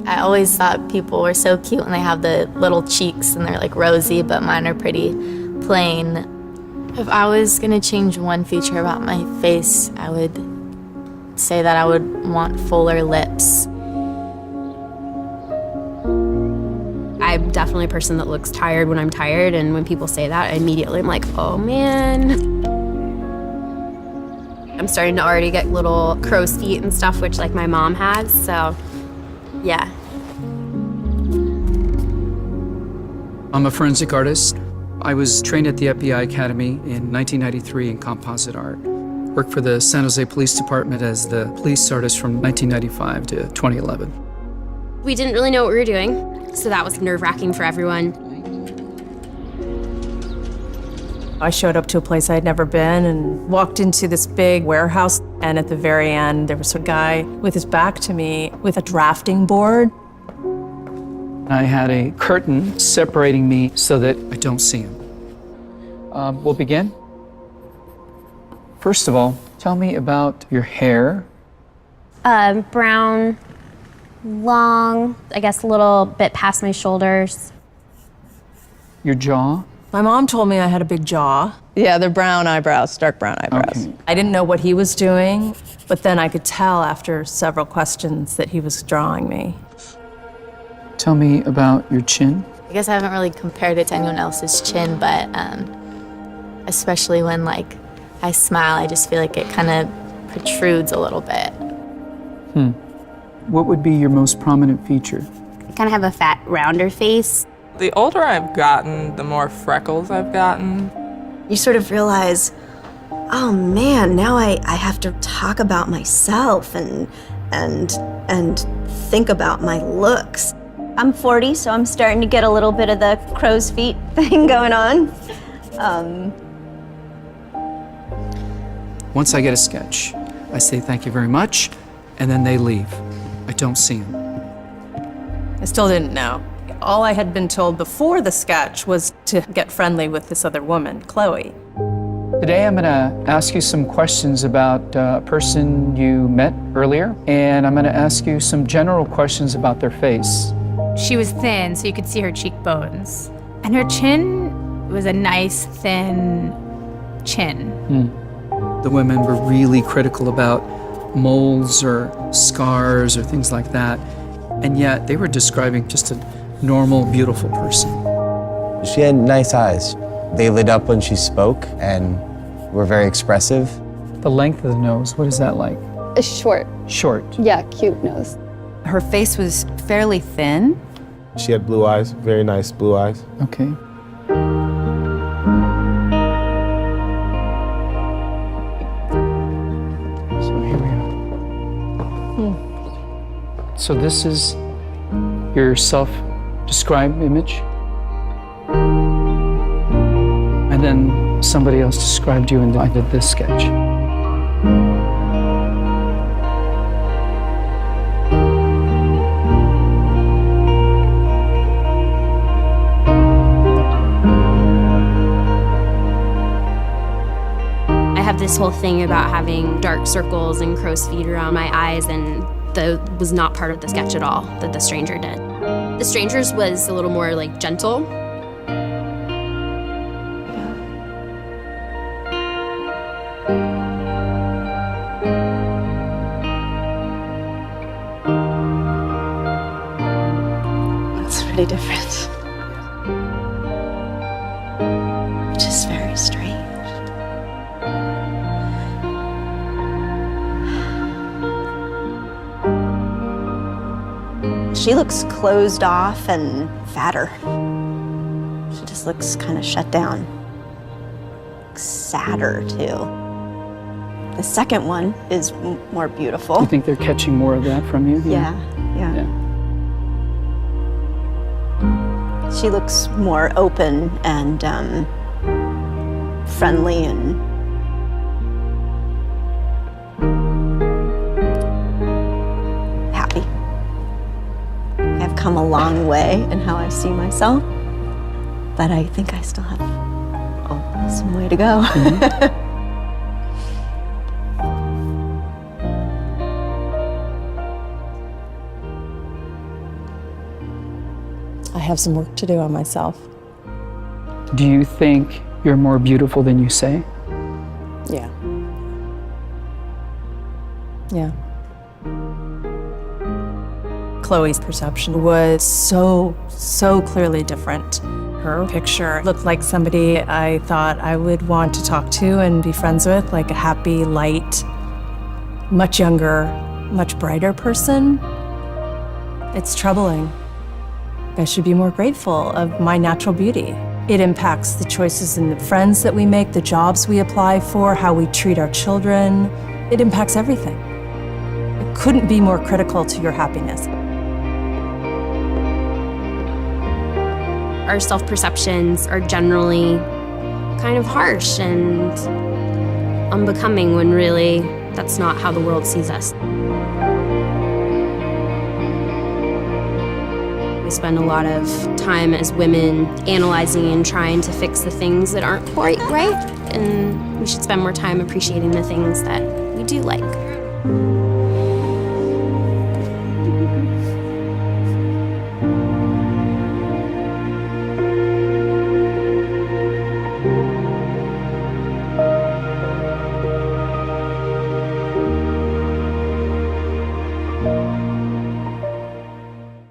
I always thought people were so cute when they have the little cheeks and they're like rosy, but mine are pretty plain. If I was gonna change one feature about my face, I would say that I would want fuller lips. I'm definitely a person that looks tired when I'm tired, and when people say that, I immediately am like, oh man. I'm starting to already get little crow's feet and stuff, which like my mom has, so yeah. I'm a forensic artist. I was trained at the FBI Academy in 1993 in composite art. Worked for the San Jose Police Department as the police artist from 1995 to 2011. We didn't really know what we were doing, so that was nerve-wracking for everyone. I showed up to a place I had never been and walked into this big warehouse, and at the very end, there was a guy with his back to me with a drafting board. I had a curtain separating me so that I don't see him. We'll begin. First of all, tell me about your hair. Brown, long, I guess a little bit past my shoulders. Your jaw. My mom told me I had a big jaw. Yeah, they're brown eyebrows, dark brown eyebrows. Okay. I didn't know what he was doing, but then I could tell after several questions that he was drawing me. Tell me about your chin. I guess I haven't really compared it to anyone else's chin, but especially when like I smile, I just feel like it kind of protrudes a little bit. What would be your most prominent feature? I kind of have a fat, rounder face. The older I've gotten, the more freckles I've gotten. You sort of realize, oh man, now I have to talk about myself and think about my looks. I'm 40, so I'm starting to get a little bit of the crow's feet thing going on. Once I get a sketch, I say thank you very much, and then they leave. I don't see them. I still didn't know. All I had been told before the sketch was to get friendly with this other woman, Chloe. Today I'm gonna ask you some questions about a person you met earlier, and I'm gonna ask you some general questions about their face. She was thin, so you could see her cheekbones. And her chin was a nice, thin chin. The women were really critical about moles or scars or things like that, and yet they were describing just a normal, beautiful person. She had nice eyes. They lit up when she spoke and were very expressive. The length of the nose, what is that like? Short. Short. Yeah, cute nose. Her face was fairly thin. She had blue eyes, very nice blue eyes. Okay. So here we go. So this is your self-described image? And then somebody else described you and I did this sketch. I have this whole thing about having dark circles and crow's feet around my eyes, and that was not part of the sketch at all that the stranger did. The stranger's was a little more like gentle. It's pretty different. Which is very strange. She looks closed off and fatter. She just looks kind of shut down. Sadder, too. The second one is more beautiful. You think they're catching more of that from you? Yeah. She looks more open and friendly and happy. I've come a long way in how I see myself, but I think I still have some way to go. have some work to do on myself. Do you think you're more beautiful than you say? Yeah. Yeah. Chloe's perception was so clearly different. Her picture looked like somebody I thought I would want to talk to and be friends with, like a happy, light, much younger, much brighter person. It's troubling. I should be more grateful of my natural beauty. It impacts the choices and the friends that we make, the jobs we apply for, how we treat our children. It impacts everything. It couldn't be more critical to your happiness. Our self-perceptions are generally kind of harsh and unbecoming when really that's not how the world sees us. We spend a lot of time as women analyzing and trying to fix the things that aren't quite right, and we should spend more time appreciating the things that we do like.